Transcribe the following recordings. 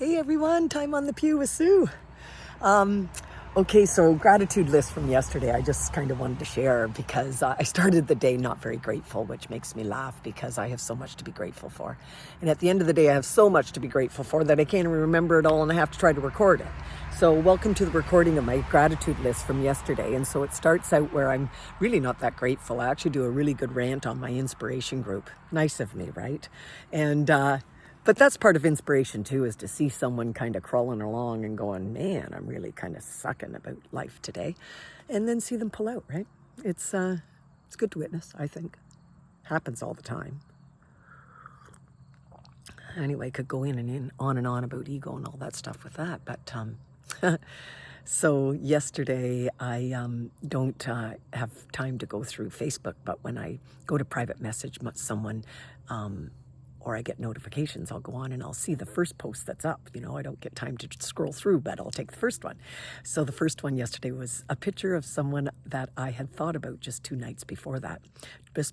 Hey everyone, time on the Pew with Sue. Okay, so gratitude list from yesterday, I just kind of wanted to share because I started the day not very grateful, which makes me laugh because I have so much to be grateful for. And at the end of the day, I have so much to be grateful for that I can't even remember it all and I have to try to record it. So welcome to the recording of my gratitude list from yesterday. And so it starts out where I'm really not that grateful. I actually do a really good rant on my inspiration group. Nice of me, right? And but that's part of inspiration too, is to see someone kind of crawling along and going, man, I'm really kind of sucking about life today. And then see them pull out, right? It's good to witness, I think. Happens all the time. Anyway, could go in and on about ego and all that stuff with that. But so yesterday I don't have time to go through Facebook, but when I go to private message someone, or I get notifications, I'll go on and I'll see the first post that's up. You know, I don't get time to scroll through, but I'll take the first one. So the first one yesterday was a picture of someone that I had thought about just 2 nights before that,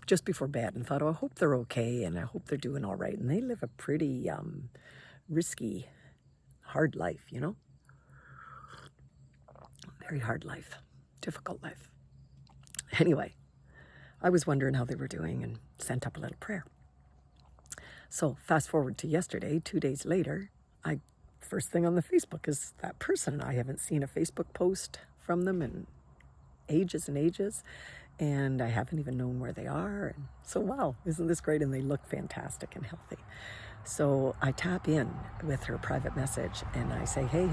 just before bed, and thought, oh, I hope they're okay and I hope they're doing all right. And they live a pretty risky, hard life, you know? Very hard life, difficult life. Anyway, I was wondering how they were doing and sent up a little prayer. So fast forward to yesterday, 2 days later, first thing on the Facebook is that person. I haven't seen a Facebook post from them in ages and ages, and I haven't even known where they are. And so, wow, isn't this great? And they look fantastic and healthy. So I tap in with her private message and I say, hey,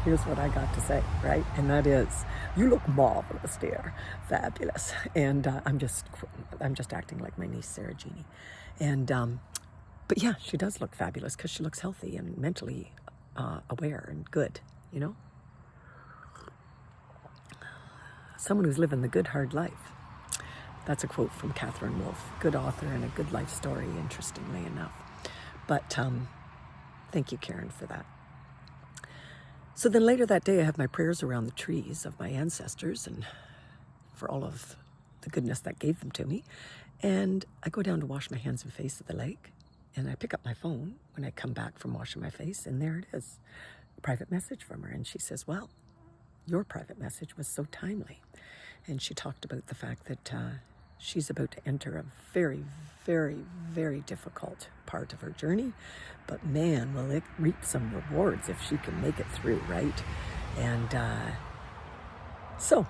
here's what I got to say, right? And that is, you look marvelous, dear, fabulous. And I'm just acting like my niece, Sarah Jeannie. And but yeah, she does look fabulous because she looks healthy and mentally aware and good, you know? Someone who's living the good, hard life. That's a quote from Catherine Wolfe, good author and a good life story, interestingly enough. But thank you, Karen, for that. So then later that day, I have my prayers around the trees of my ancestors and for all of the goodness that gave them to me. And I go down to wash my hands and face at the lake. And I pick up my phone when I come back from washing my face, and there it is, a private message from her. And she says, well, your private message was so timely. And she talked about the fact that she's about to enter a very, very, very difficult part of her journey. But man, will it reap some rewards if she can make it through, right? And so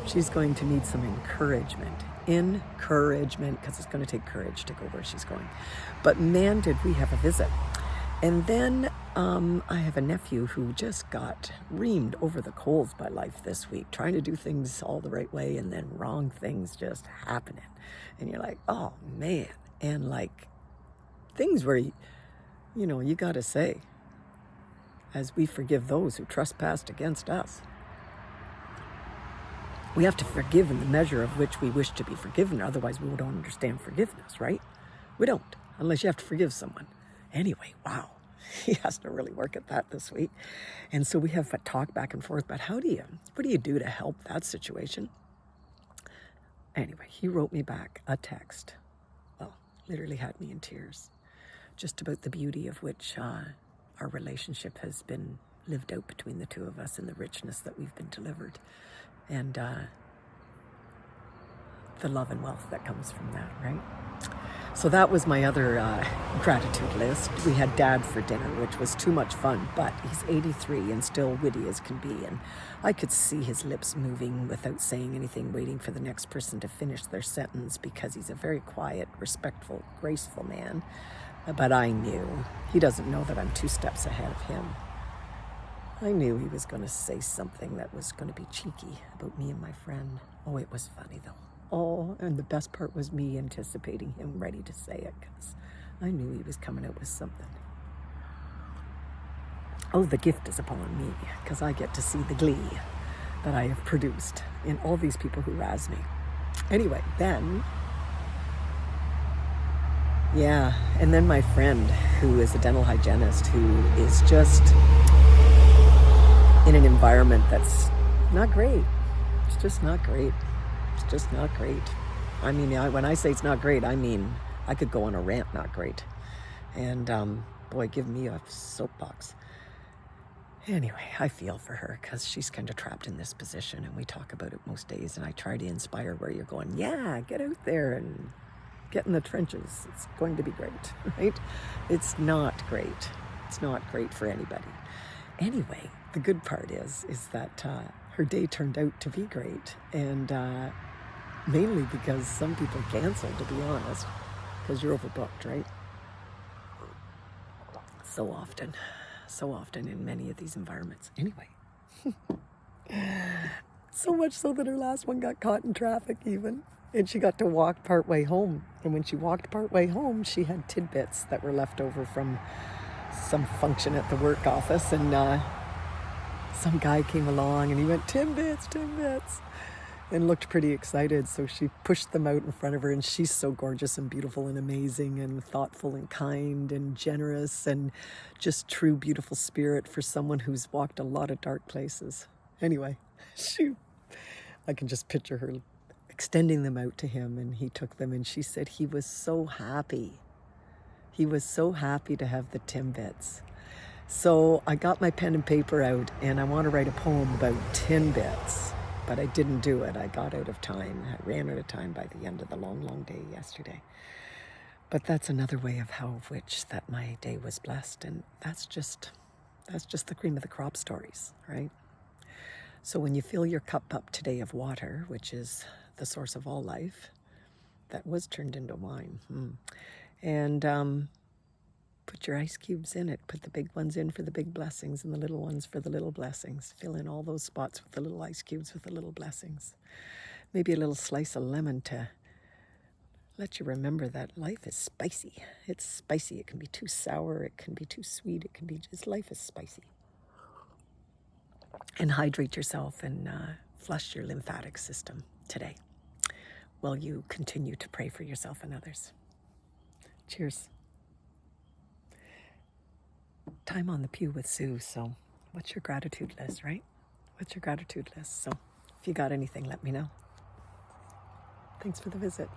she's going to need some encouragement, because it's going to take courage to go where she's going. But man, did we have a visit. And then I have a nephew who just got reamed over the coals by life this week, trying to do things all the right way and then wrong things just happening. And you're like, oh man. And like things where, you got to say, as we forgive those who trespassed against us. We have to forgive in the measure of which we wish to be forgiven. Otherwise, we don't understand forgiveness, right? We don't, unless you have to forgive someone. Anyway, wow, he has to really work at that this week. And so we have a talk back and forth about what do you do to help that situation? Anyway, he wrote me back a text. Well, literally had me in tears. Just about the beauty of which our relationship has been lived out between the two of us and the richness that we've been delivered. And the love and wealth that comes from that, right? So that was my other gratitude list. We had Dad for dinner, which was too much fun, but he's 83 and still witty as can be. And I could see his lips moving without saying anything, waiting for the next person to finish their sentence because he's a very quiet, respectful, graceful man. But I knew. He doesn't know that I'm 2 steps ahead of him. I knew he was going to say something that was going to be cheeky about me and my friend. Oh, it was funny though. Oh, and the best part was me anticipating him ready to say it because I knew he was coming out with something. Oh, the gift is upon me because I get to see the glee that I have produced in all these people who razz me. Anyway, then my friend who is a dental hygienist who is just in an environment that's not great. It's just not great. It's just not great. I mean, when I say it's not great, I mean I could go on a rant, not great. And boy, give me a soapbox. Anyway, I feel for her because she's kind of trapped in this position, and we talk about it most days, and I try to inspire where you're going, yeah, get out there and get in the trenches. It's going to be great, right? It's not great. It's not great for anybody. Anyway, the good part is that her day turned out to be great, and mainly because some people canceled, to be honest, because you're overbooked, right? So often in many of these environments. Anyway, so much so that her last one got caught in traffic even, and she got to walk part way home. And when she walked part way home, she had tidbits that were left over from some function at the work office, and some guy came along and he went, Timbits, and looked pretty excited. So she pushed them out in front of her, and she's so gorgeous and beautiful and amazing and thoughtful and kind and generous and just true beautiful spirit for someone who's walked a lot of dark places. Anyway, I can just picture her extending them out to him, and he took them, and she said he was so happy. He was so happy to have the Timbits. So I got my pen and paper out, and I want to write a poem about Timbits. But I didn't do it. I got out of time. I ran out of time by the end of the long, long day yesterday. But that's another way of which that my day was blessed. And that's just the cream of the crop stories, right? So when you fill your cup up today of water, which is the source of all life, that was turned into wine. And put your ice cubes in it. Put the big ones in for the big blessings and the little ones for the little blessings. Fill in all those spots with the little ice cubes with the little blessings. Maybe a little slice of lemon to let you remember that life is spicy. It's spicy. It can be too sour. It can be too sweet. It can be just, life is spicy. And hydrate yourself and flush your lymphatic system today while you continue to pray for yourself and others. Cheers. Time on the Pew with Sue. So what's your gratitude list, right? What's your gratitude list? So if you got anything, let me know. Thanks for the visit.